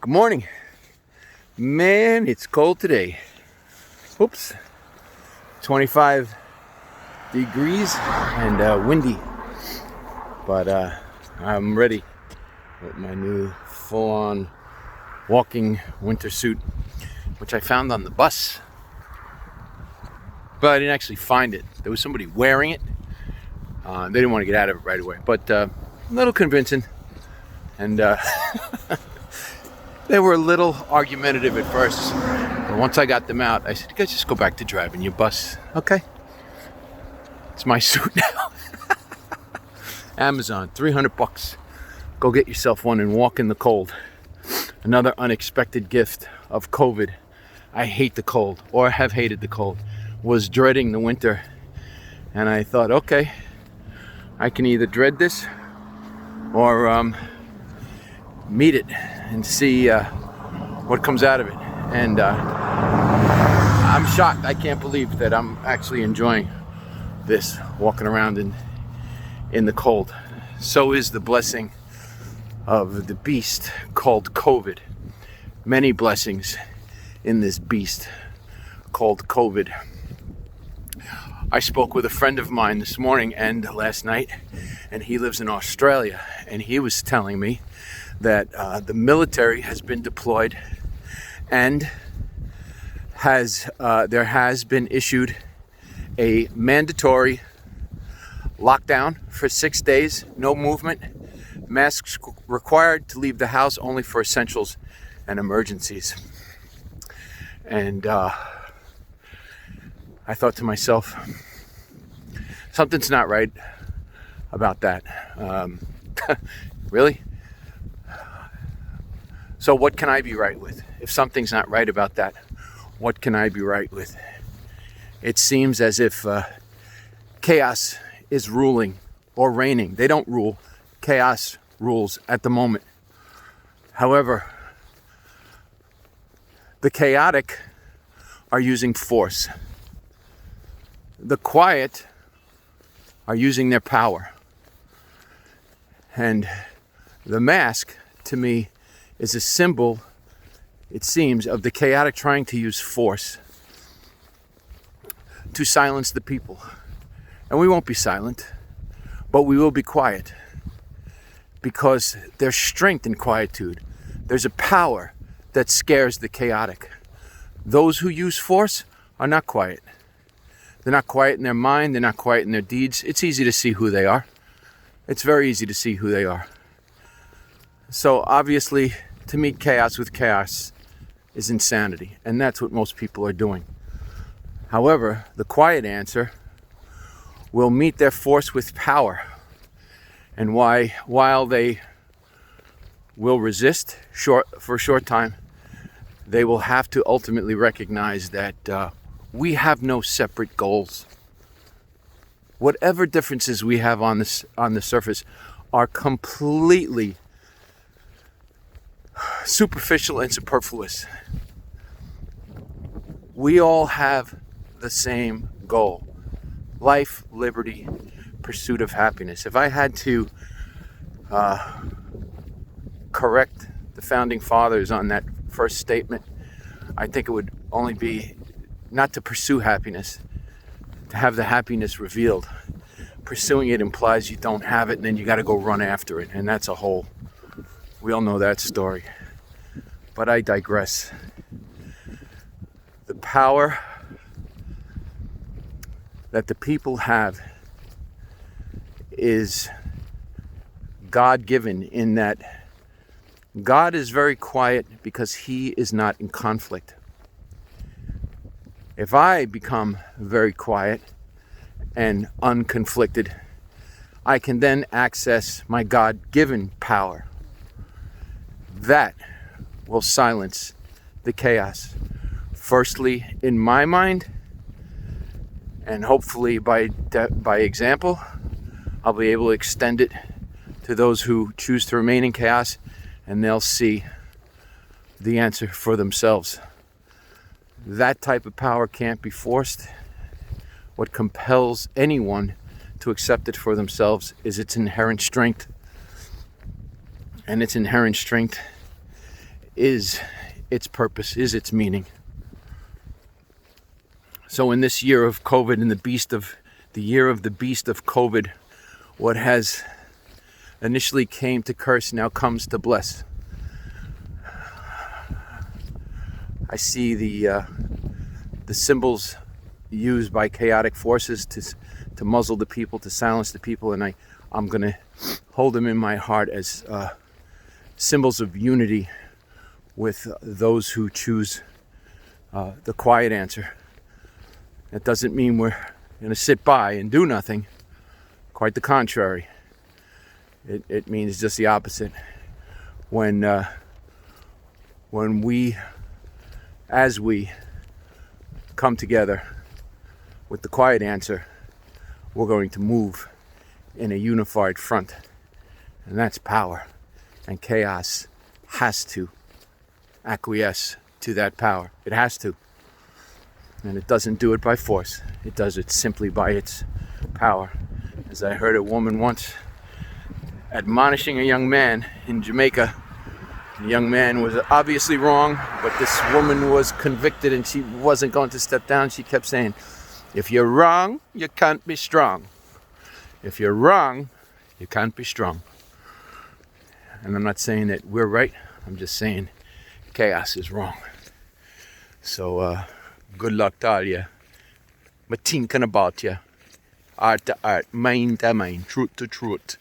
Good morning. Man, it's cold today. Oops. 25 degrees and windy. But I'm ready with my new full-on walking winter suit, which I found on the bus. But I didn't actually find it. There was somebody wearing it. They didn't want to get out of it right away. But a little convincing. And they were a little argumentative at first. But once I got them out, I said, you guys just go back to driving your bus. Okay. It's my suit now. Amazon, $300. Go get yourself one and walk in the cold. Another unexpected gift of COVID. I hate the cold, or have hated the cold. Was dreading the winter. And I thought, okay, I can either dread this or meet it and see what comes out of it. And I'm shocked. I can't believe that I'm actually enjoying this, walking around in the cold. So is the blessing of the beast called COVID. Many blessings in this beast called COVID. I spoke with a friend of mine this morning and last night, and he lives in Australia, and he was telling me that the military has been deployed and there has been issued a mandatory lockdown for 6 days, no movement, masks required to leave the house only for essentials and emergencies. And I thought to myself, something's not right about that. Really? So what can I be right with? If something's not right about that, what can I be right with? It seems as if chaos is ruling or reigning. They don't rule. Chaos rules at the moment. However, the chaotic are using force. The quiet are using their power. And the mask, to me, is a symbol, it seems, of the chaotic trying to use force to silence the people. And we won't be silent, but we will be quiet, because there's strength in quietude. There's a power that scares the chaotic. Those who use force are not quiet. They're not quiet in their mind. They're not quiet in their deeds. It's easy to see who they are. It's very easy to see who they are. So obviously, to meet chaos with chaos is insanity, and that's what most people are doing. However, the quiet answer will meet their force with power. And while they will resist for a short time, they will have to ultimately recognize that we have no separate goals. Whatever differences we have on the surface are completely superficial and superfluous. We all have the same goal: life, liberty, pursuit of happiness. If I had to correct the founding fathers on that first statement, I think it would only be not to pursue happiness, to have the happiness revealed. Pursuing it implies you don't have it, and then you got to go run after it, and that's a whole, we all know that story. But I digress. The power that the people have is God-given, in that God is very quiet because he is not in conflict. If I become very quiet and unconflicted, I can then access my God-given power. That will silence the chaos. Firstly, in my mind, and hopefully by example, I'll be able to extend it to those who choose to remain in chaos, and they'll see the answer for themselves. That type of power can't be forced. What compels anyone to accept it for themselves is its inherent strength. And its inherent strength is its purpose, is its meaning. So in this year of COVID, in the year of the beast of COVID, what has initially came to curse now comes to bless. I see the symbols used by chaotic forces to muzzle the people, to silence the people, and I'm going to hold them in my heart as symbols of unity with those who choose the quiet answer. That doesn't mean we're going to sit by and do nothing. Quite the contrary. It means just the opposite. When as we come together with the quiet answer, we're going to move in a unified front. And that's power. And chaos has to acquiesce to that power. It has to. And it doesn't do it by force. It does it simply by its power. As I heard a woman once admonishing a young man in Jamaica. The young man was obviously wrong, but this woman was convicted and she wasn't going to step down. She kept saying, if you're wrong, you can't be strong. If you're wrong, you can't be strong. And I'm not saying that we're right. I'm just saying chaos is wrong. So good luck to all you. But thinking about you. Art to art, mind to mind, truth to truth.